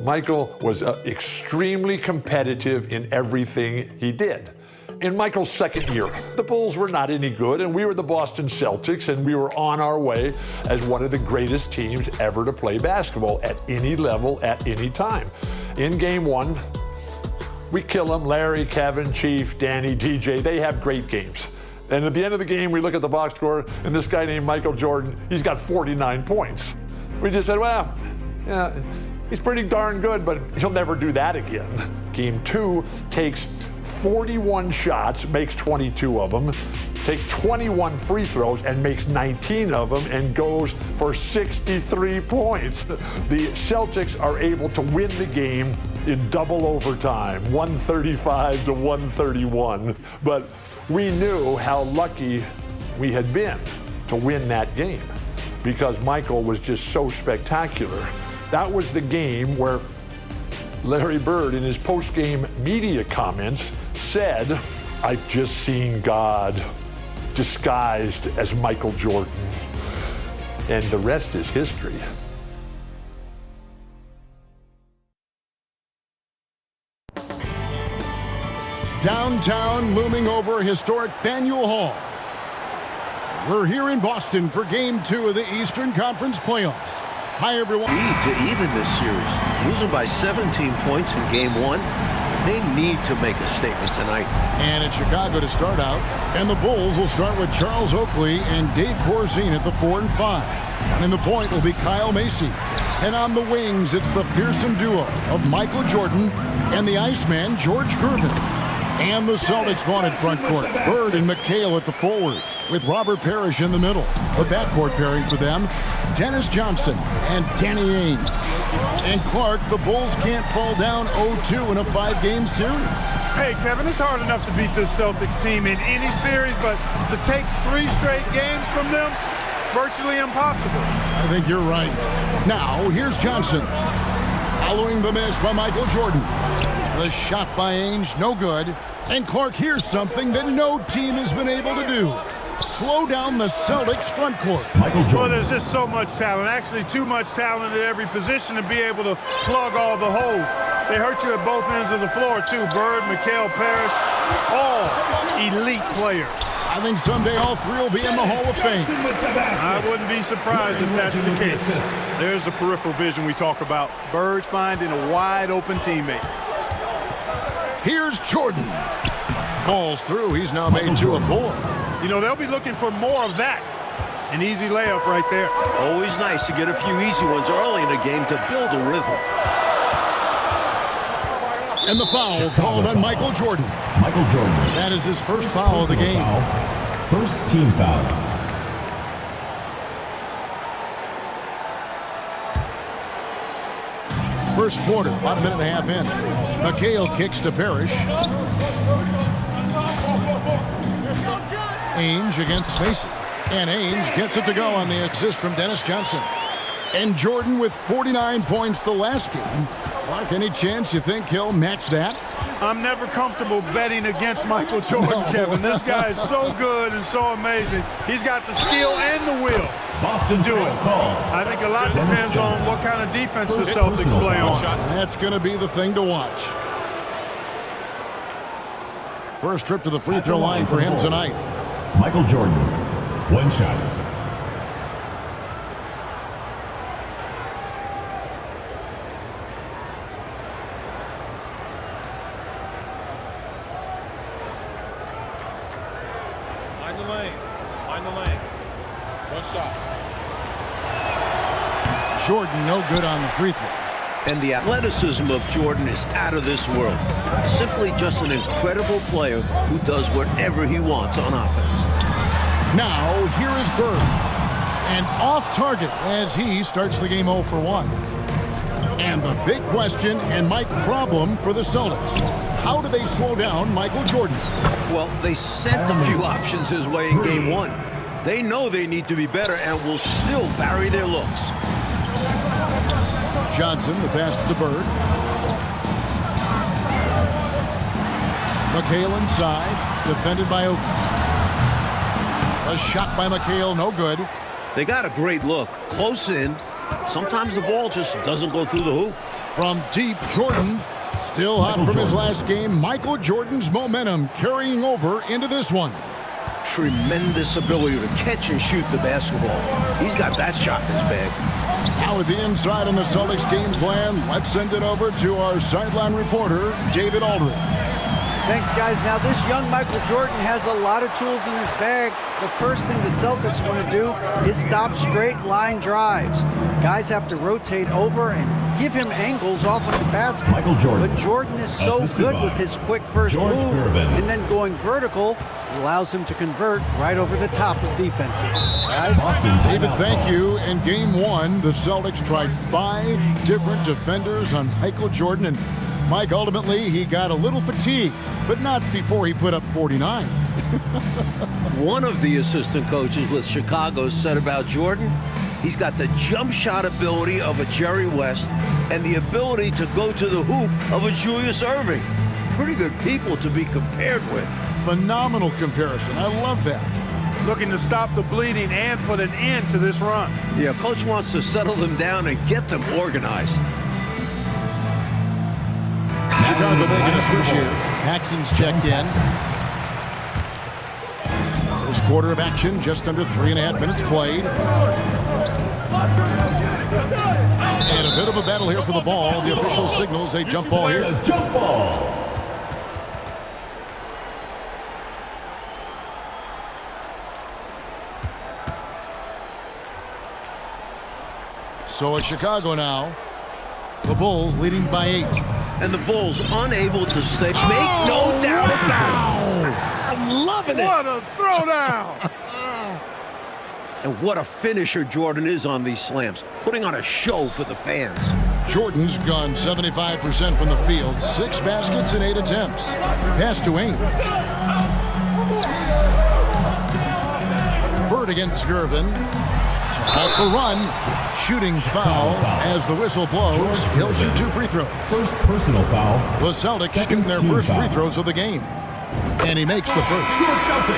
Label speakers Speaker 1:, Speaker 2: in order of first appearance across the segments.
Speaker 1: Michael was extremely competitive in everything he did. In Michael's second year, the Bulls were not any good, and we were the Boston Celtics, and we were on our way as one of the greatest teams ever to play basketball at any level, at any time. In game one, we kill them. Larry, Kevin, Chief, Danny, DJ, they have great games. And at the end of the game, we look at the box score, and this guy named Michael Jordan, he's got 49 points. We just said, well, yeah, he's pretty darn good, but he'll never do that again. Game two takes 41 shots, makes 22 of them, takes 21 free throws and makes 19 of them, and goes for 63 points. The Celtics are able to win the game in double overtime, 135 to 131. But we knew how lucky we had been to win that game because Michael was just so spectacular. That was the game where Larry Bird, in his post-game media comments, said, "I've just seen God disguised as Michael Jordan." And the rest is history.
Speaker 2: Downtown, looming over historic Faneuil Hall. We're here in Boston for Game 2 of the Eastern Conference Playoffs. Hi, everyone.
Speaker 3: Need to even this series. Losing by 17 points in Game 1. They need to make a statement tonight.
Speaker 2: And it's Chicago to start out. And the Bulls will start with Charles Oakley and Dave Corzine at the 4 and 5. And the point will be Kyle Macy. And on the wings, it's the fearsome duo of Michael Jordan and the Iceman, George Gervin. And the Celtics vaunted front court. Bird and McHale at the forward, with Robert Parrish in the middle. The backcourt pairing for them, Dennis Johnson and Danny Ainge. And Clark, the Bulls can't fall down 0-2 in a 5-game series.
Speaker 4: Hey, Kevin, it's hard enough to beat this Celtics team in any series, but to take 3 straight games from them, virtually impossible.
Speaker 2: I think you're right. Now, here's Johnson. Following the miss by Michael Jordan. The shot by Ainge, no good. And Clark, here's something that no team has been able to do. Slow down the Celtics front court.
Speaker 4: Michael Jordan. Well, there's just so much talent, actually too much talent at every position to be able to plug all the holes. They hurt you at both ends of the floor, too. Bird, McHale, Parrish, all elite players.
Speaker 2: I think someday all three will be in the Hall of Fame.
Speaker 4: I wouldn't be surprised if that's the case. There's the peripheral vision we talk about. Bird finding a wide-open teammate.
Speaker 2: Here's Jordan. Falls through. He's now made 2 of 4.
Speaker 4: You know, they'll be looking for more of that. An easy layup right there.
Speaker 3: Always nice to get a few easy ones early in the game to build a rhythm.
Speaker 2: And the foul called on Michael Jordan.
Speaker 5: Michael Jordan.
Speaker 2: That is his first foul of the game.
Speaker 5: First team foul.
Speaker 2: First quarter, about a minute and a half in. McHale kicks to Parrish. Ainge against Macy. And Ainge gets it to go on the assist from Dennis Johnson. And Jordan with 49 points the last game. Clark, any chance you think he'll match that?
Speaker 4: I'm never comfortable betting against Michael Jordan, Kevin. This guy is so good and so amazing. He's got the skill and the will
Speaker 5: Boston
Speaker 4: to do it. I think a lot depends on what kind of defense the Celtics play on.
Speaker 2: And that's going to be the thing to watch. First trip to the free throw line for him tonight.
Speaker 5: Michael Jordan, 1 shot.
Speaker 6: Find the lane. 1 shot.
Speaker 2: Jordan no good on the free throw.
Speaker 3: And the athleticism of Jordan is out of this world. Simply just an incredible player who does whatever he wants on offense.
Speaker 2: Now, here is Bird. And off target as he starts the game 0 for 1. And the big question and Mike problem for the Celtics. How do they slow down Michael Jordan?
Speaker 3: Well, they sent a few options his way in Game 1. They know they need to be better and will still vary their looks.
Speaker 2: Johnson, the pass to Bird. McHale inside, defended by Oakley. A shot by McHale, no good.
Speaker 3: They got a great look, close in. Sometimes the ball just doesn't go through the hoop.
Speaker 2: From deep, Jordan. Still hot from his last game. Michael Jordan's momentum carrying over into this one.
Speaker 3: Tremendous ability to catch and shoot the basketball. He's got that shot in his bag.
Speaker 2: Now at the inside on the Celtics game plan, let's send it over to our sideline reporter, David Aldridge.
Speaker 7: Thanks, guys. Now, this young Michael Jordan has a lot of tools in his bag. The first thing the Celtics want to do is stop straight line drives. Guys have to rotate over and give him angles off of the basket.
Speaker 5: Michael Jordan.
Speaker 7: But Jordan is so good with his quick first
Speaker 5: George
Speaker 7: move
Speaker 5: Gervin.
Speaker 7: and then going vertical. It allows him to convert right over the top of defenses. Guys,
Speaker 2: David, thank you. In game one, the Celtics tried 5 different defenders on Michael Jordan, and Mike, ultimately, he got a little fatigued, but not before he put up 49.
Speaker 3: One of the assistant coaches with Chicago said about Jordan, he's got the jump shot ability of a Jerry West and the ability to go to the hoop of a Julius Erving. Pretty good people to be compared with.
Speaker 2: Phenomenal comparison. I love that.
Speaker 4: Looking to stop the bleeding and put an end to this run.
Speaker 3: Yeah, coach wants to settle them down and get them organized.
Speaker 2: Chicago making a switch here. Paxson's checked in. First quarter of action, just under 3.5 minutes played. And a bit of a battle here for the ball. The official signals a jump ball here.
Speaker 5: Jump ball.
Speaker 2: So it's Chicago now. The Bulls leading by 8.
Speaker 3: And the Bulls unable to stay. Make no doubt about it. I'm loving it.
Speaker 4: What a throwdown.
Speaker 3: And what a finisher Jordan is on these slams. Putting on a show for the fans.
Speaker 2: Jordan's gone 75% from the field. 6 baskets in 8 attempts. Pass to Ainge. Bird against Gervin. Off the run. Shooting foul as the whistle blows. He'll shoot 2 free throws.
Speaker 5: First personal foul.
Speaker 2: The Celtics shooting their
Speaker 5: team
Speaker 2: first
Speaker 5: foul.
Speaker 2: free throws of the game. And he makes the first.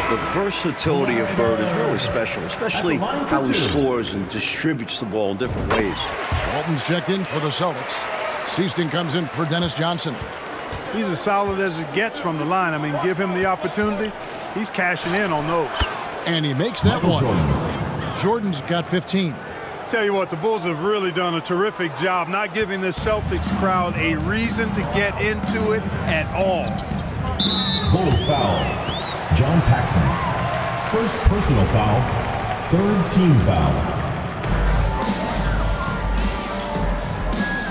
Speaker 3: The versatility of Bird is really special, especially how he scores and distributes the ball in different ways.
Speaker 2: Walton's checked in for the Celtics. Seaston comes in for Dennis Johnson.
Speaker 4: He's as solid as it gets from the line. I mean, give him the opportunity. He's cashing in on those.
Speaker 2: And he makes that
Speaker 5: Michael
Speaker 2: one.
Speaker 5: Jordan.
Speaker 2: Jordan's got 15.
Speaker 4: Tell you what, the Bulls have really done a terrific job not giving this Celtics crowd a reason to get into it at all.
Speaker 5: Bulls foul. John Paxson. First personal foul. Third team foul.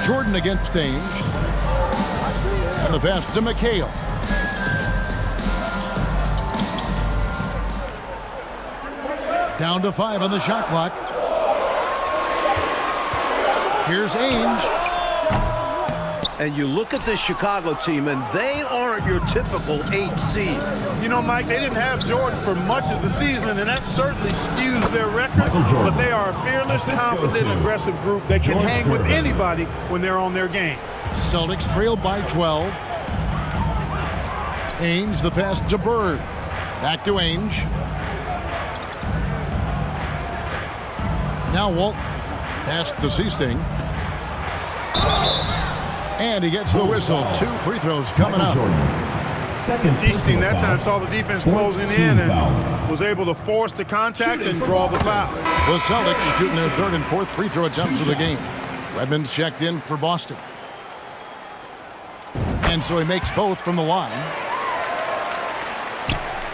Speaker 2: Jordan against Ainge. And the pass to McHale. Down to 5 on the shot clock. Here's Ainge.
Speaker 3: And you look at this Chicago team, and they aren't your typical 8 seed.
Speaker 4: You know, Mike, they didn't have Jordan for much of the season, and that certainly skews their record.
Speaker 5: Michael Jordan.
Speaker 4: But they are a fearless,
Speaker 5: Assist goes
Speaker 4: confident,
Speaker 5: to
Speaker 4: aggressive group that can
Speaker 5: George
Speaker 4: hang with
Speaker 5: Gervin.
Speaker 4: anybody when they're on their game.
Speaker 2: Celtics trail by 12. Ainge, the pass to Bird. Back to Ainge. Now Walt. Pass to Seasting. And he gets the whistle. 2 free throws coming
Speaker 5: Michael
Speaker 2: up.
Speaker 5: Jordan. Second
Speaker 4: Seasting
Speaker 5: personal
Speaker 4: that
Speaker 5: foul.
Speaker 4: time saw the defense
Speaker 5: Fourth
Speaker 4: closing
Speaker 5: team
Speaker 4: in and
Speaker 5: foul.
Speaker 4: was able to force the contact and draw the foul.
Speaker 2: The Celtics shooting their 3rd and 4th free throw attempts of the game. Redmond's checked in for Boston. And so he makes both from the line.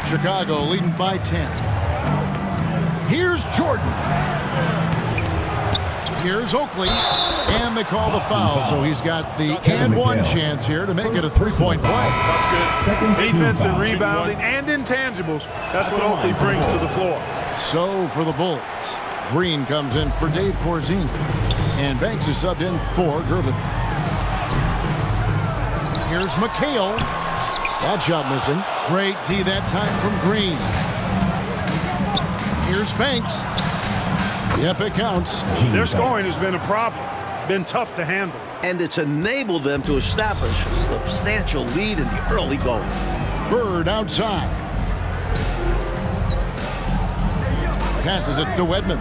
Speaker 2: Chicago leading by 10. Here's Jordan. Here's Oakley. And they call the foul, so he's got the and one chance here to make it a 3-point play.
Speaker 4: That's good.
Speaker 5: Second team
Speaker 4: Defense and
Speaker 5: foul.
Speaker 4: rebounding and intangibles. That's what Oakley brings to the floor.
Speaker 2: So for the Bulls, Green comes in for Dave Corzine. And Banks is subbed in for Gervin. Here's McHale. That shot missing. Great D that time from Green. Here's Banks. Yep, it counts.
Speaker 4: Their scoring has been a problem. Been tough to handle.
Speaker 3: And it's enabled them to establish a substantial lead in the early going.
Speaker 2: Bird outside. Passes it to Wedman.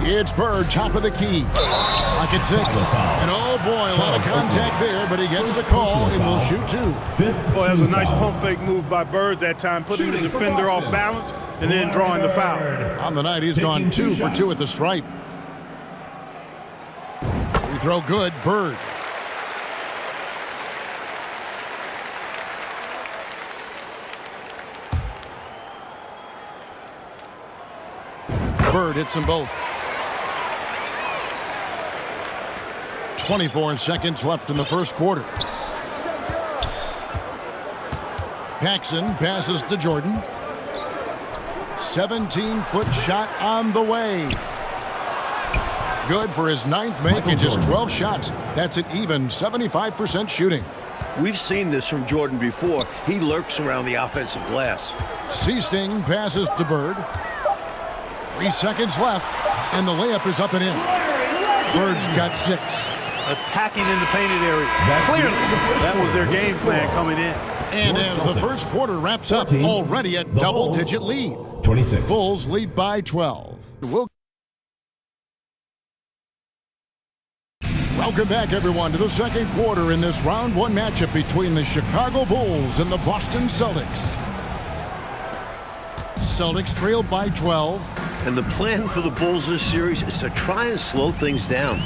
Speaker 2: It's Bird, top of the key. Pocket 6. And oh boy, a lot of contact there, but he gets the call and will shoot 2.
Speaker 4: Boy, that was a nice pump fake move by Bird that time, putting the defender off balance and then drawing the foul.
Speaker 2: On the night, he's gone 2 for 2 at the stripe. Free throw good, Bird. Bird hits them both. 24 seconds left in the first quarter. Paxson passes to Jordan. 17-foot shot on the way. Good for his 9th make in just 12 shots. That's an even 75% shooting.
Speaker 3: We've seen this from Jordan before. He lurks around the offensive glass.
Speaker 2: Seasting passes to Bird. 3 seconds left, and the layup is up and in. Bird's got 6.
Speaker 4: Attacking in the painted area. Clearly, that was their game plan coming in.
Speaker 2: And as the first quarter wraps up, already a double-digit lead.
Speaker 5: 26.
Speaker 2: Bulls lead by 12. Welcome back, everyone, to the second quarter in this round 1 matchup between the Chicago Bulls and the Boston Celtics. Celtics trail by 12.
Speaker 3: And the plan for the Bulls this series is to try and slow things down.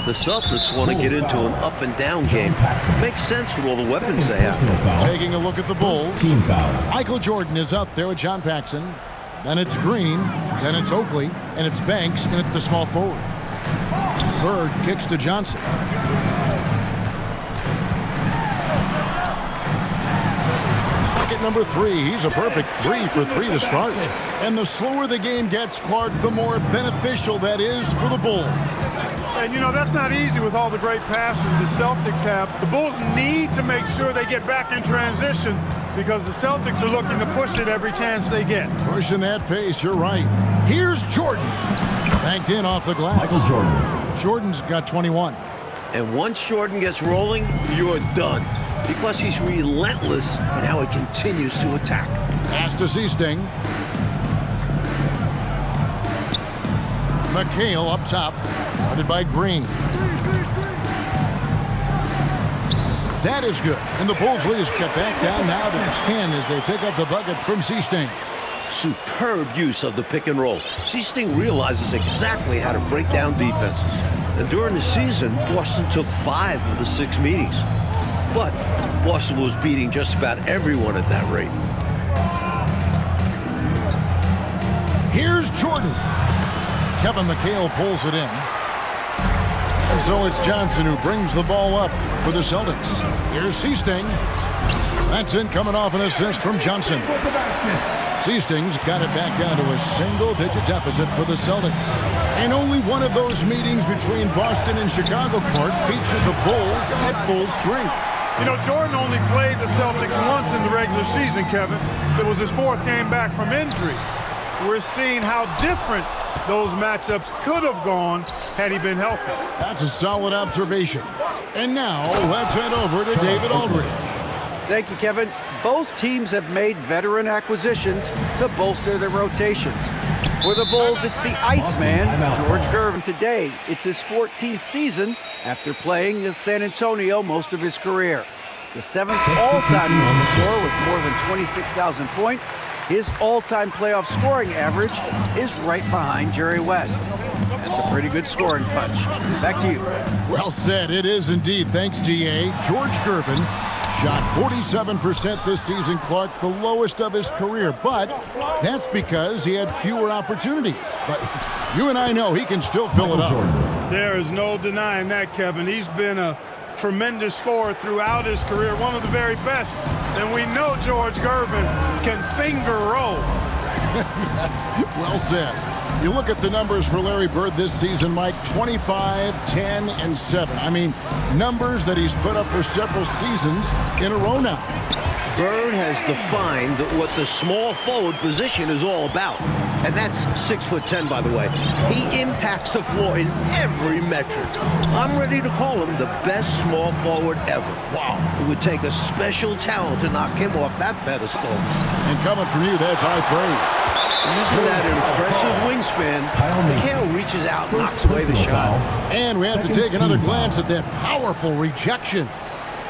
Speaker 3: The Celtics want to get into an up-and-down game. Makes sense with all the weapons they have.
Speaker 2: Taking a look at the Bulls.
Speaker 5: Team foul.
Speaker 2: Michael Jordan is out there with John Paxson. Then it's Green. Then it's Oakley. And it's Banks in at the small forward. Bird kicks to Johnson. Bucket number 3. He's a perfect 3 for 3 to start. And the slower the game gets, Clark, the more beneficial that is for the Bulls.
Speaker 4: And, you know, that's not easy with all the great passes the Celtics have. The Bulls need to make sure they get back in transition because the Celtics are looking to push it every chance they get.
Speaker 2: Pushing that pace, you're right. Here's Jordan. Banked in off the glass.
Speaker 5: Michael Jordan.
Speaker 2: Jordan's got 21.
Speaker 3: And once Jordan gets rolling, you're done. Because he's relentless in how he continues to attack.
Speaker 2: Pass to Seasting. McHale up top. Guarded by Green. That is good. And the Bulls lead is cut back down now to 10 as they pick up the bucket from Seasting.
Speaker 3: Superb use of the pick and roll. Seasting realizes exactly how to break down defenses. And during the season, Boston took 5 of the 6 meetings. But Boston was beating just about everyone at that rate.
Speaker 2: Here's Jordan. Kevin McHale pulls it in. And so it's Johnson who brings the ball up for the Celtics. Here's Seasting. That's in, coming off an assist from Johnson. Seasting's got it back down to a single-digit deficit for the Celtics. And only one of those meetings between Boston and Chicago, Clark, featured the Bulls at full strength.
Speaker 4: You know, Jordan only played the Celtics once in the regular season, Kevin. It was his 4th game back from injury. We're seeing how different those matchups could have gone had he been healthy.
Speaker 2: That's a solid observation. And now, let's head over to David Aldridge.
Speaker 7: Thank you, Kevin. Both teams have made veteran acquisitions to bolster their rotations. For the Bulls, it's the Iceman, George Gervin. Today, it's his 14th season after playing in San Antonio most of his career. The 7th all-time leading scorer with more than 26,000 points. His all-time playoff scoring average is right behind Jerry West. That's a pretty good scoring punch. Back to you.
Speaker 2: Well said. It is indeed. Thanks, GA. George Gervin shot 47% this season, Clark, the lowest of his career. But that's because he had fewer opportunities. But you and I know he can still fill it up.
Speaker 4: There is no denying that, Kevin. He's been a tremendous scorer throughout his career, one of the very best. And we know George Gervin can finger roll.
Speaker 2: Well said. You look at the numbers for Larry Bird this season, Mike, 25, 10, and 7. I mean, numbers that he's put up for several seasons in a row now.
Speaker 3: Bird has defined what the small forward position is all about. And that's 6'10", by the way. He impacts the floor in every metric. I'm ready to call him the best small forward ever. Wow. It would take a special talent to knock him off that pedestal.
Speaker 2: And coming from you, that's high praise.
Speaker 3: Using that impressive wingspan, McHale reaches out and knocks away the shot.
Speaker 2: And we have to take another glance at that powerful rejection.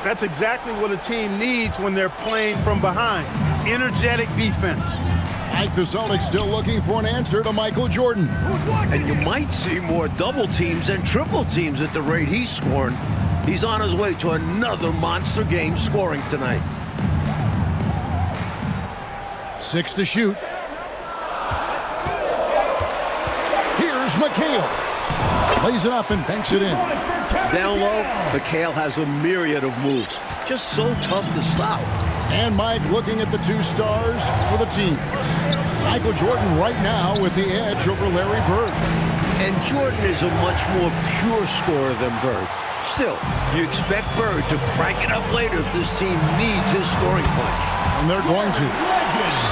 Speaker 4: That's exactly what a team needs when they're playing from behind. Energetic defense.
Speaker 2: Like the Celtics still looking for an answer to Michael Jordan.
Speaker 3: And you might see more double teams and triple teams at the rate he's scoring. He's on his way to another monster game scoring tonight.
Speaker 2: 6 to shoot. Here's McHale. Plays it up and banks it in.
Speaker 3: Down low, McHale has a myriad of moves. Just so tough to stop.
Speaker 2: And Mike looking at the two stars for the team. Michael Jordan right now with the edge over Larry Bird.
Speaker 3: And Jordan is a much more pure scorer than Bird. Still, you expect Bird to crank it up later if this team needs his scoring punch.
Speaker 2: And they're going to.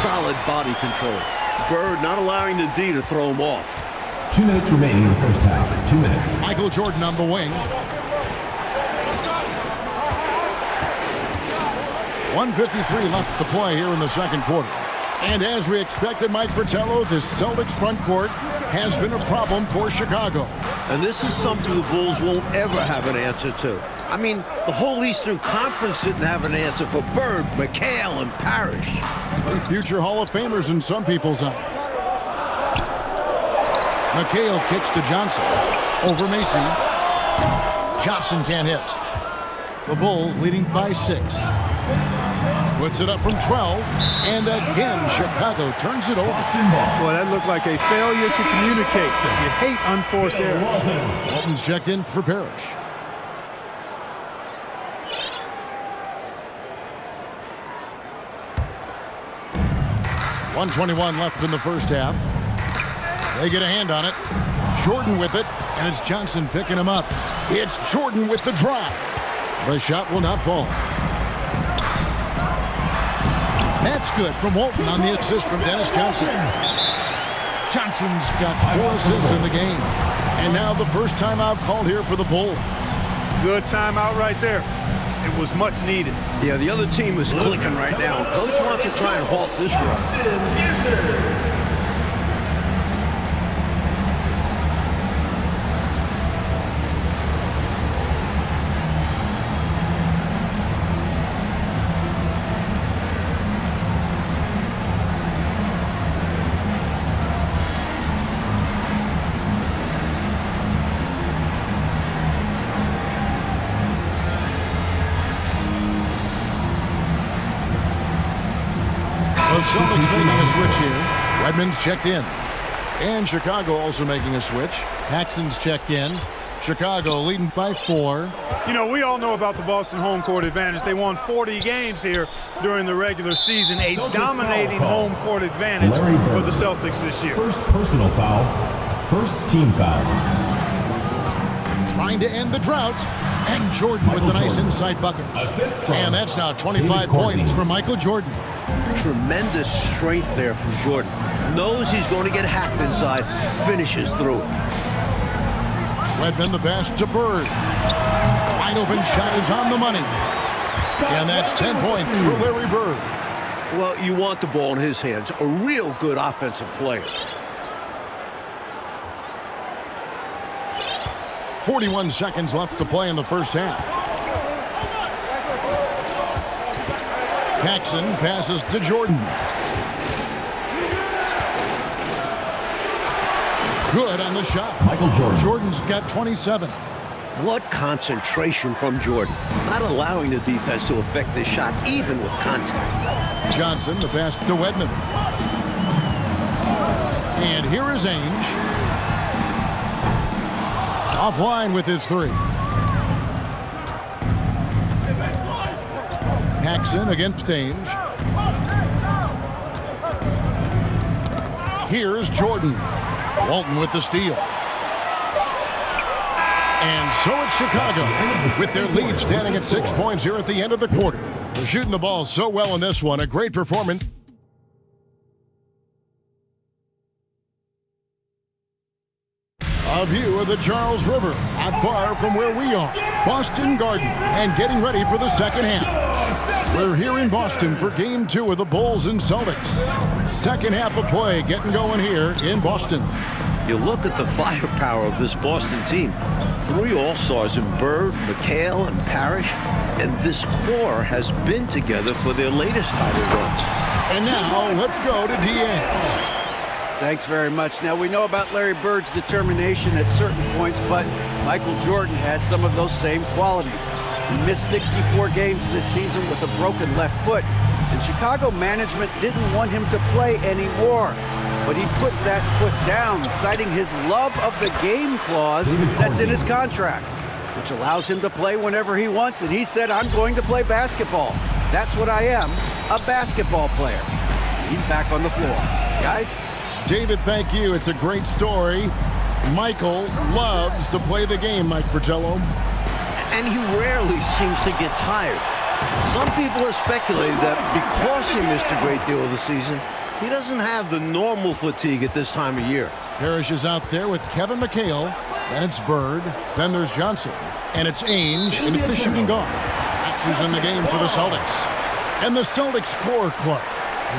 Speaker 3: Solid body control. Bird not allowing the D to throw him off.
Speaker 5: 2 minutes remaining in the first half. 2 minutes.
Speaker 2: Michael Jordan on the wing. 1:53 left to play here in the second quarter. And as we expected, Mike Fratello, this Celtics front court has been a problem for Chicago.
Speaker 3: And this is something the Bulls won't ever have an answer to. I mean, the whole Eastern Conference didn't have an answer for Bird, McHale, and Parrish.
Speaker 2: Future Hall of Famers in some people's eyes. McHale kicks to Johnson. Over Macy. Johnson can't hit. The Bulls leading by 6. Puts it up from 12. And again, Chicago turns it over.
Speaker 4: Boy, that looked like a failure to communicate. You hate unforced errors.
Speaker 2: Walton's checked in for Parrish. .121 left in the first half. They get a hand on it. Jordan with it, and it's Johnson picking him up. It's Jordan with the drive. The shot will not fall. That's good from Walton on the assist from Dennis Johnson. Johnson's got 4 assists in the game. And now the first timeout called here for the Bulls.
Speaker 4: Good timeout right there. It was much needed.
Speaker 3: Yeah, the other team is clicking right now. Coach wants to try and halt this run.
Speaker 2: Celtics making a switch here. Redmond's checked in. And Chicago also making a switch. Paxson's checked in. Chicago leading by 4.
Speaker 4: You know, we all know about the Boston home court advantage. They won 40 games here during the regular season. A dominating home court advantage for the Celtics this year.
Speaker 5: First personal foul. First team foul.
Speaker 2: Trying to end the drought. And Jordan with the nice inside bucket. And that's now 25 points for Michael Jordan.
Speaker 3: Tremendous strength there from Jordan. Knows he's going to get hacked inside. Finishes through it.
Speaker 2: Redmond the pass to Bird. Wide open shot is on the money. And that's 10 points for Larry Bird.
Speaker 3: Well, you want the ball in his hands. A real good offensive player.
Speaker 2: 41 seconds left to play in the first half. Paxson passes to Jordan. Good on the shot.
Speaker 5: Michael Jordan.
Speaker 2: Jordan's got 27.
Speaker 3: What concentration from Jordan. Not allowing the defense to affect this shot, even with contact.
Speaker 2: Johnson, the pass to Wedman. And here is Ainge. Offline with his 3. Paxson against Ainge. Here's Jordan. Walton with the steal. And so it's Chicago with their lead standing at 6 points here at the end of the quarter. They're shooting the ball so well in this one. A great performance. A view of the Charles River, not far from where we are. Boston Garden, and getting ready for the second half. We're here in Boston for Game 2 of the Bulls and Celtics. Second half of play getting going here in Boston.
Speaker 3: You look at the firepower of this Boston team. 3 All-Stars in Bird, McHale, and Parrish. And this core has been together for their latest title runs.
Speaker 2: And now let's go to Diaz.
Speaker 7: Thanks very much. Now, we know about Larry Bird's determination at certain points, but Michael Jordan has some of those same qualities. He missed 64 games this season with a broken left foot, and Chicago management didn't want him to play anymore. But he put that foot down, citing his love of the game clause that's in his contract, which allows him to play whenever he wants, and he said, I'm going to play basketball. That's what I am, a basketball player. He's back on the floor. Guys?
Speaker 2: David, thank you. It's a great story. Michael loves to play the game, Mike Fratello.
Speaker 3: And he rarely seems to get tired. Some people have speculated that because he missed a great deal of the season, he doesn't have the normal fatigue at this time of year.
Speaker 2: Parrish is out there with Kevin McHale. Then it's Bird. Then there's Johnson. And it's Ainge, and it's the shooting guard. That's who's in the game for the Celtics. And the Celtics core club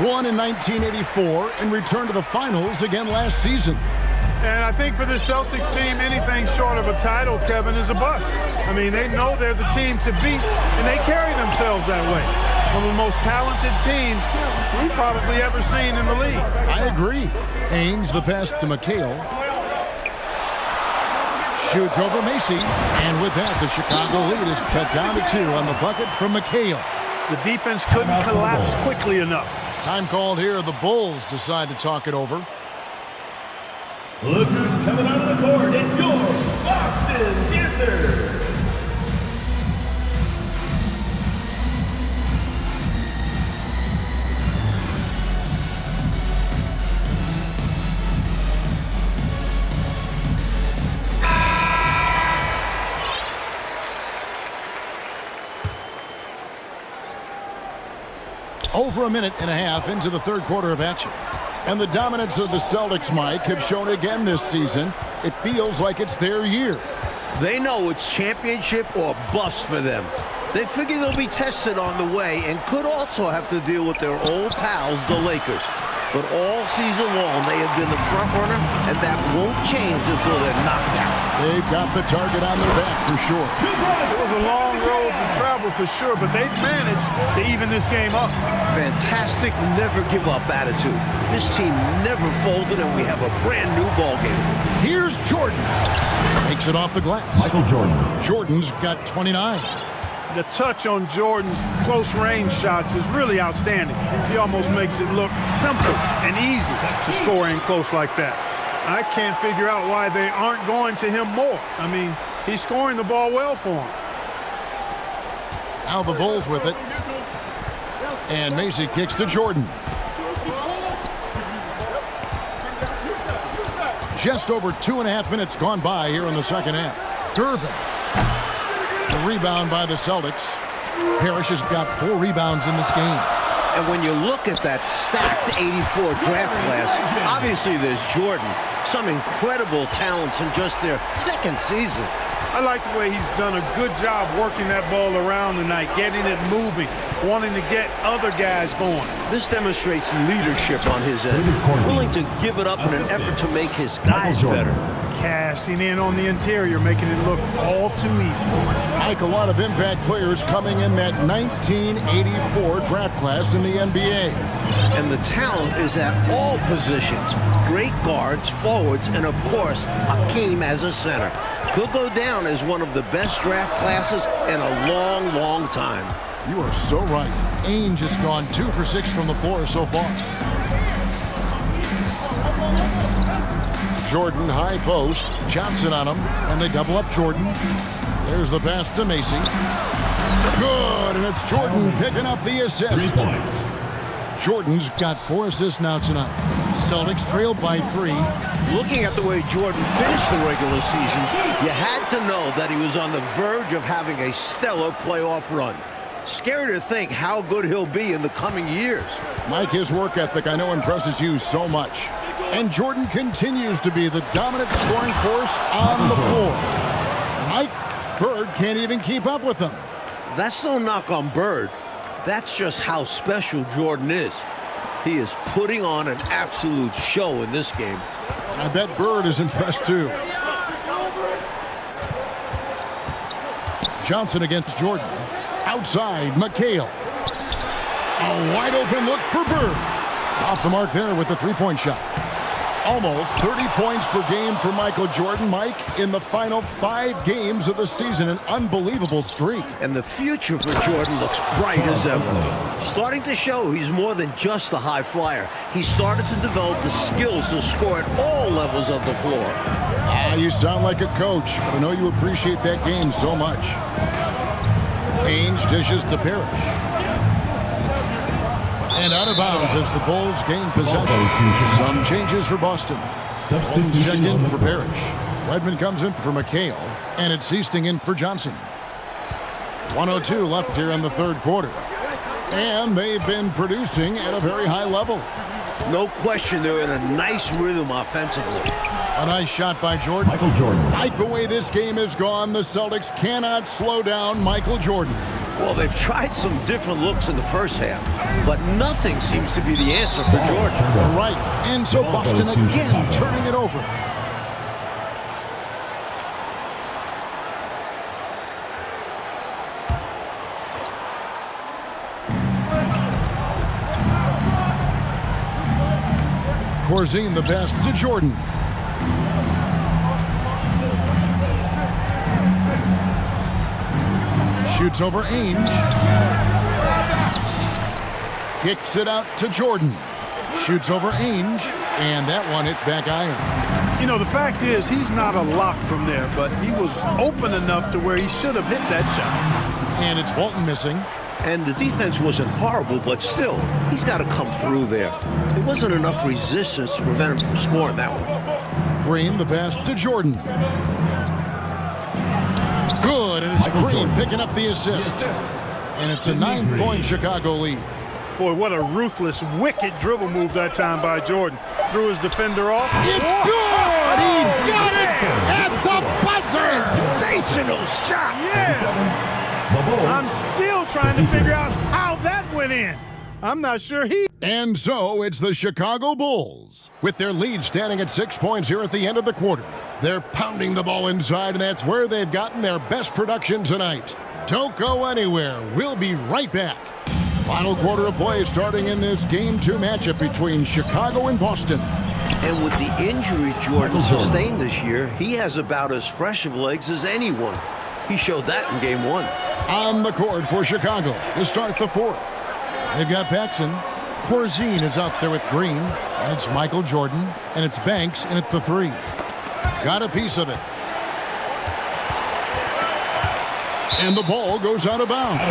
Speaker 2: won in 1984 and returned to the finals again last season.
Speaker 4: And I think for this Celtics team, anything short of a title, Kevin, is a bust. I mean, they know they're the team to beat, and they carry themselves that way. One of the most talented teams we've probably ever seen in the league.
Speaker 2: I agree. Ainge, the pass to McHale. Shoots over Macy. And with that, the Chicago lead is cut down to 2 on the bucket from McHale.
Speaker 4: The defense couldn't collapse quickly enough.
Speaker 2: Time called here. The Bulls decide to talk it over.
Speaker 5: Look who's coming out of the court. It's your Boston Dancers.
Speaker 2: Over a minute and a half into the third quarter of action. And the dominance of the Celtics, Mike, have shown again this season. It feels like it's their year.
Speaker 3: They know it's championship or bust for them. They figure they'll be tested on the way and could also have to deal with their old pals, the Lakers. But all season long, they have been the front runner, and that won't change until they're knocked out.
Speaker 2: They've got the target on their back for sure.
Speaker 4: It was a long road to travel for sure, but they've managed to even this game up.
Speaker 3: Fantastic never give up attitude. This team never folded, and we have a brand new ball game.
Speaker 2: Here's Jordan. Makes it off the glass.
Speaker 5: Michael Jordan.
Speaker 2: Jordan's got 29.
Speaker 4: The touch on Jordan's close range shots is really outstanding. He almost makes it look simple and easy to score in close like that. I can't figure out why they aren't going to him more. I mean, he's scoring the ball well for him.
Speaker 2: Now the Bulls with it. And Macy kicks to Jordan. Just over 2.5 minutes gone by here in the second half. Gervin. The rebound by the Celtics. Parrish has got 4 rebounds in this game.
Speaker 3: And when you look at that stacked 84 draft class, obviously there's Jordan. Some incredible talents in just their second season.
Speaker 4: I like the way he's done a good job working that ball around tonight, getting it moving, wanting to get other guys going.
Speaker 3: This demonstrates leadership on his end, willing to give it up in an effort to make his guys better.
Speaker 4: Cashing in on the interior, making it look all too easy.
Speaker 2: Mike, a lot of impact players coming in that 1984 draft class in the NBA.
Speaker 3: And the talent is at all positions. Great guards, forwards, and of course, Hakeem as a center. Could go down as one of the best draft classes in a long, long time.
Speaker 2: You are so right. Ainge has gone 2 for 6 from the floor so far. Jordan, high post. Johnson on him, and they double up Jordan. There's the pass to Macy. Good, and it's Jordan picking up the assist.
Speaker 5: 3 points.
Speaker 2: Jordan's got 4 assists now tonight. Celtics trail by 3.
Speaker 3: Looking at the way Jordan finished the regular season, you had to know that he was on the verge of having a stellar playoff run. Scary to think how good he'll be in the coming years.
Speaker 2: Mike, his work ethic I know impresses you so much. And Jordan continues to be the dominant scoring force on the floor. Mike, Bird can't even keep up with him.
Speaker 3: That's no knock on Bird. That's just how special Jordan is. He is putting on an absolute show in this game.
Speaker 2: I bet Bird is impressed too. Johnson against Jordan. Outside, McHale. A wide open look for Bird. Off the mark there with the three-point shot. Almost 30 points per game for Michael Jordan. Mike, in the final 5 games of the season, an unbelievable streak.
Speaker 3: And the future for Jordan looks bright as ever. Starting to show he's more than just a high flyer. He started to develop the skills to score at all levels of the floor.
Speaker 2: You sound like a coach, but I know you appreciate that game so much. Ainge dishes to Parrish. And out of bounds as the Bulls gain possession. Some changes for Boston. Check in for Parrish. Redmond comes in for McHale. And it's Easting in for Johnson. 1:02 left here in the third quarter. And they've been producing at a very high level.
Speaker 3: No question they're in a nice rhythm offensively.
Speaker 2: A nice shot by Jordan.
Speaker 5: Michael Jordan.
Speaker 2: Like the way this game has gone, the Celtics cannot slow down Michael Jordan.
Speaker 3: Well, they've tried some different looks in the first half, but nothing seems to be the answer for Jordan.
Speaker 2: Right, and so Boston again turning it over. Corzine the best to Jordan. Shoots over Ainge. Kicks it out to Jordan. Shoots over Ainge. And that one hits back iron.
Speaker 4: You know, the fact is he's not a lock from there, but he was open enough to where he should have hit that shot.
Speaker 2: And it's Walton missing.
Speaker 3: And the defense wasn't horrible, but still, he's got to come through there. There wasn't enough resistance to prevent him from scoring that one.
Speaker 2: Green the pass to Jordan. Good, and it's Green picking up the assist. And it's a 9-point Chicago lead.
Speaker 4: Boy, what a ruthless, wicked dribble move that time by Jordan. Threw his defender off.
Speaker 2: It's good! He got it at the buzzer!
Speaker 3: Sensational shot!
Speaker 4: Yeah! I'm still trying to figure out how that went in. I'm not sure he...
Speaker 2: And so it's the Chicago Bulls. With their lead standing at 6 points here at the end of the quarter. They're pounding the ball inside, and that's where they've gotten their best production tonight. Don't go anywhere. We'll be right back. Final quarter of play starting in this Game 2 matchup between Chicago and Boston.
Speaker 3: And with the injury Jordan sustained this year, he has about as fresh of legs as anyone. He showed that in Game 1.
Speaker 2: On the court for Chicago to start the fourth. They've got Paxson. Corzine is out there with Green. And it's Michael Jordan. And it's Banks in at the 3. Got a piece of it. And the ball goes out of bounds.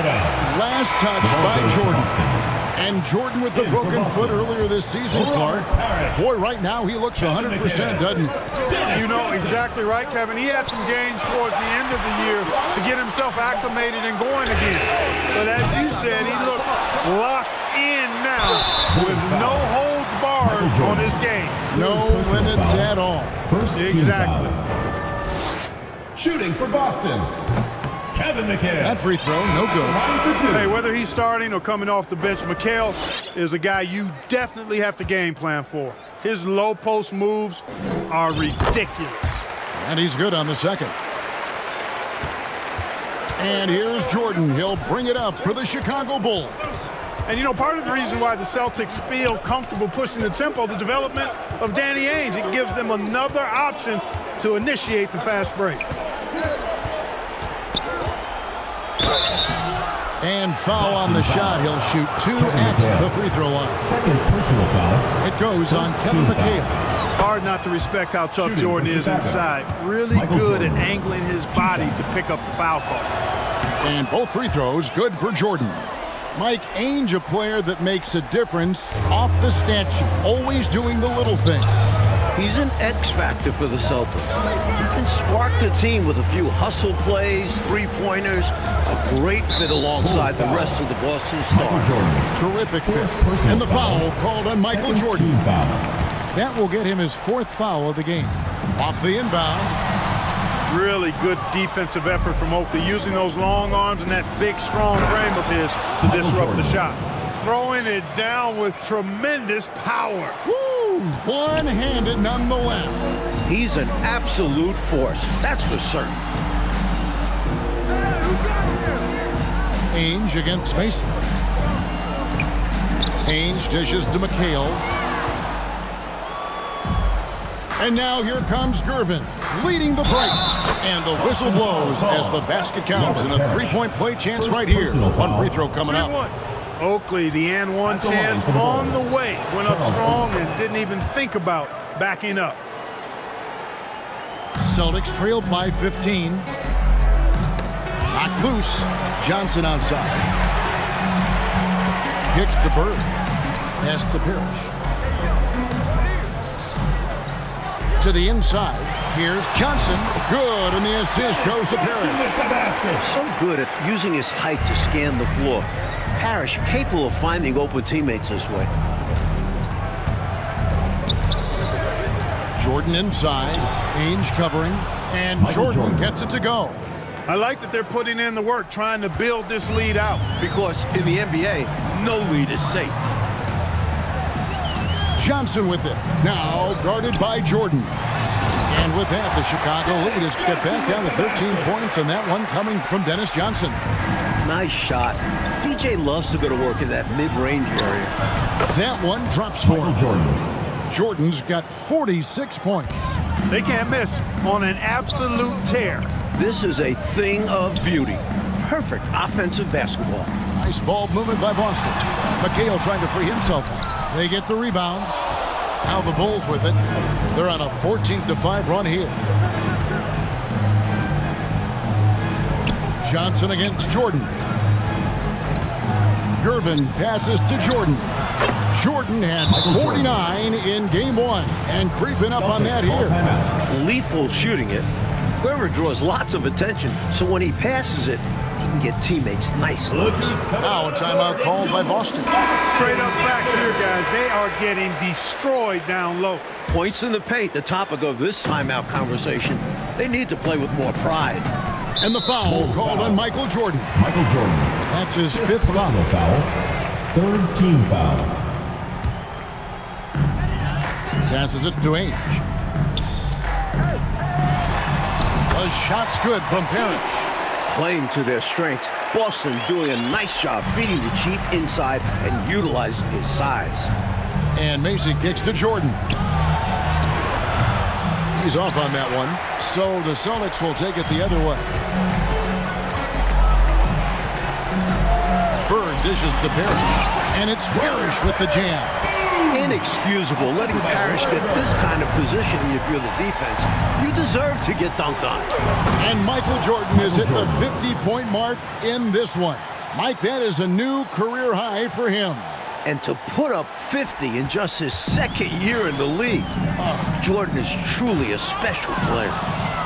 Speaker 2: Last touch by Jordan. And Jordan with the broken foot earlier this season, Clark. Boy, right now he looks 100%, doesn't he?
Speaker 4: You know, exactly right, Kevin. He had some games towards the end of the year to get himself acclimated and going again. But as you said, he looks locked in now with no holds barred on his game.
Speaker 2: No limits at all.
Speaker 4: Exactly.
Speaker 5: Shooting for Boston, Kevin McHale.
Speaker 2: That free throw, no good.
Speaker 4: Hey, whether he's starting or coming off the bench, McHale is a guy you definitely have to game plan for. His low post moves are ridiculous.
Speaker 2: And he's good on the second. And here's Jordan. He'll bring it up for the Chicago Bulls.
Speaker 4: And, you know, part of the reason why the Celtics feel comfortable pushing the tempo, the development of Danny Ainge, it gives them another option to initiate the fast break.
Speaker 2: And foul on the shot. He'll shoot 2 at the free throw line.
Speaker 5: Second personal foul.
Speaker 2: It goes on Kevin McHale.
Speaker 4: Hard not to respect how tough Jordan is inside. Really good at angling his body to pick up the foul call.
Speaker 2: And both free throws good for Jordan. Mike, Ainge, a player that makes a difference off the stat sheet, always doing the little thing.
Speaker 3: He's an X factor for the Celtics. He can spark the team with a few hustle plays, three-pointers, a great fit alongside the rest of the Boston Stars.
Speaker 2: Terrific fit. And the foul called on Michael Jordan. That will get him his 4th foul of the game. Off the inbound.
Speaker 4: Really good defensive effort from Oakley, using those long arms and that big, strong frame of his to disrupt the shot. Throwing it down with tremendous power.
Speaker 2: Woo! One-handed nonetheless.
Speaker 3: He's an absolute force, that's for certain.
Speaker 2: Ainge against Mason. Ainge dishes to McHale. And now here comes Gervin, leading the break. And the whistle blows as the basket counts, and a three-point play chance right here. One free throw coming up.
Speaker 4: Oakley, the and one chance on the way. Went up strong and didn't even think about backing up.
Speaker 2: Celtics trailed by 15. Knocked loose. Johnson outside. Kicks to Bird. Pass to Parrish. To the inside. Here's Johnson. Good, and the assist goes to Parrish.
Speaker 3: So good at using his height to scan the floor. Parrish capable of finding open teammates this way.
Speaker 2: Jordan inside. Ainge covering. And Jordan gets it to go.
Speaker 4: I like that they're putting in the work, trying to build this lead out.
Speaker 3: Because in the NBA, no lead is safe.
Speaker 2: Johnson with it. Now guarded by Jordan. And with that, the Chicago lead is get back down to 13 points, and that one coming from Dennis Johnson.
Speaker 3: Nice shot. DJ loves to go to work in that mid-range area.
Speaker 2: That one drops for him. Jordan's got 46 points.
Speaker 4: They can't miss on an absolute tear.
Speaker 3: This is a thing of beauty. Perfect offensive basketball.
Speaker 2: Nice ball movement by Boston. McHale trying to free himself. They get the rebound. Now the Bulls with it. They're on a 14-5 run here. Johnson against Jordan. Gervin passes to Jordan. Jordan had 49 in game one and creeping up on that here.
Speaker 3: Lethal shooting it. Whoever draws lots of attention, so when he passes it, he can get teammates nice looks.
Speaker 2: Now a timeout called by Boston.
Speaker 4: Straight up facts here, guys. They are getting destroyed down low.
Speaker 3: Points in the paint, the topic of this timeout conversation. They need to play with more pride.
Speaker 2: And the foul called on Michael Jordan.
Speaker 5: Michael Jordan.
Speaker 2: That's his fifth foul.
Speaker 5: Third team foul.
Speaker 2: Passes it to Ainge. The shot's good from Parrish.
Speaker 3: Playing to their strengths, Boston doing a nice job feeding the Chief inside and utilizing his size.
Speaker 2: And Macy kicks to Jordan. He's off on that one, so the Celtics will take it the other way. Bird dishes to Parrish, and it's Parrish with the jam.
Speaker 3: Inexcusable letting Parrish get this kind of position if you're the defense. You deserve to get dunked on.
Speaker 2: And Michael Jordan is at the 50-point mark in this one. Mike, that is a new career high for him.
Speaker 3: And to put up 50 in just his second year in the league, Jordan is truly a special player.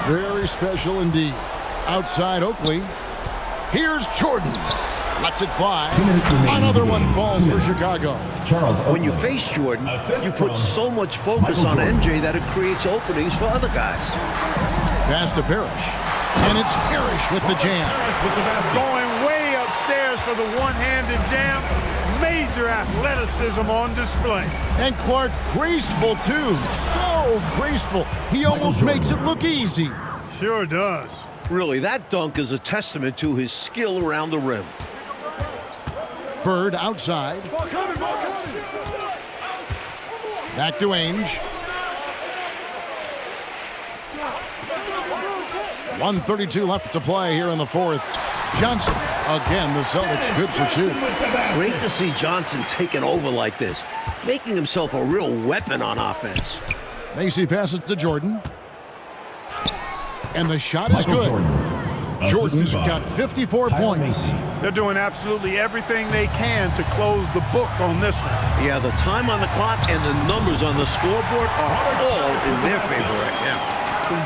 Speaker 2: Very special indeed. Outside Oakley, here's Jordan. Lets it fly. Another one falls for Chicago.
Speaker 3: When you face Jordan, you put so much focus on MJ that it creates openings for other guys.
Speaker 2: Pass to Parrish. And it's Parrish with the jam.
Speaker 4: Going way upstairs for the one-handed jam. Major athleticism on display.
Speaker 2: And Clark graceful too. So graceful. He almost makes it look easy.
Speaker 4: Sure does.
Speaker 3: Really, that dunk is a testament to his skill around the rim.
Speaker 2: Bird outside. Back to Ainge. 1:32 left to play here in the fourth. Johnson, again, the Celtics good for two.
Speaker 3: Great to see Johnson taking over like this, making himself a real weapon on offense.
Speaker 2: Macy passes to Jordan. And the shot is good. Jordan's got 54 points.
Speaker 4: They're doing absolutely everything they can to close the book on this one.
Speaker 3: Yeah, the time on the clock and the numbers on the scoreboard are all in their favor right now.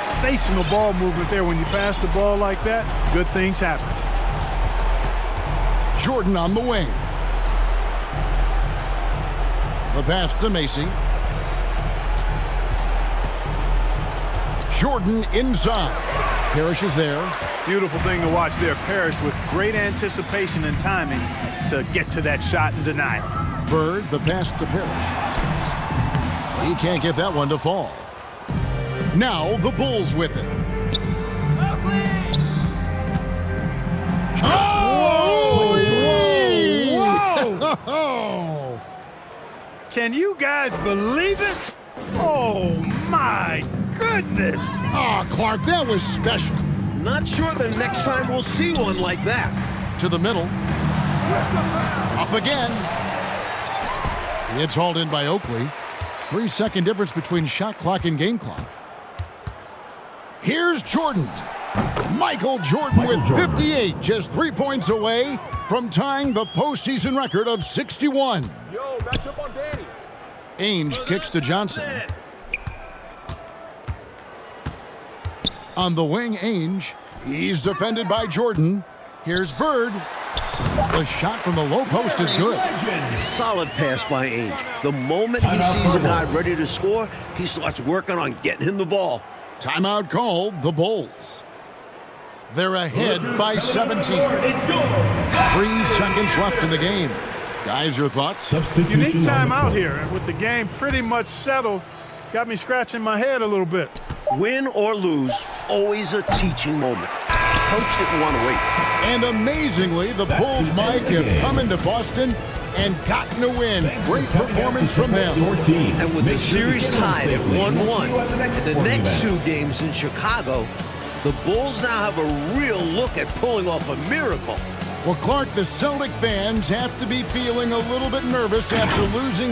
Speaker 4: Sensational ball movement there. When you pass the ball like that, good things happen.
Speaker 2: Jordan on the wing. The pass to Macy. Jordan inside. Parrish is there.
Speaker 4: Beautiful thing to watch there. Parrish with great anticipation and timing to get to that shot and deny it.
Speaker 2: Bird, the pass to Parrish. He can't get that one to fall. Now the Bulls with it.
Speaker 4: Whoa! Can you guys believe it? Oh, my goodness.
Speaker 2: Oh, Clark, that was special.
Speaker 3: Not sure the next time we'll see one like that.
Speaker 2: To the middle. Up again. It's hauled in by Oakley. 3-second difference between shot clock and game clock. Here's Jordan. Michael Jordan with 58, just 3 points away from tying the postseason record of 61.
Speaker 6: Yo, match up on Danny.
Speaker 2: Ainge kicks to Johnson. On the wing, Ainge. He's defended by Jordan. Here's Bird. The shot from the low post is good.
Speaker 3: Solid pass by Ainge. The moment he sees a guy ready to score, he starts working on getting him the ball.
Speaker 2: Timeout called, the Bulls. They're ahead by 17. 3 seconds left in the game. Guys, your thoughts?
Speaker 4: Unique timeout here. And with the game pretty much settled, got me scratching my head a little bit.
Speaker 3: Win or lose, always a teaching moment. Coach didn't want to wait.
Speaker 2: And amazingly, the Bulls, Mike, have come into Boston and gotten a win. Great performance from them.
Speaker 3: And with the series tied at 1-1, the next 2 games in Chicago, the Bulls now have a real look at pulling off a miracle.
Speaker 2: Well, Clark, the Celtic fans have to be feeling a little bit nervous after losing.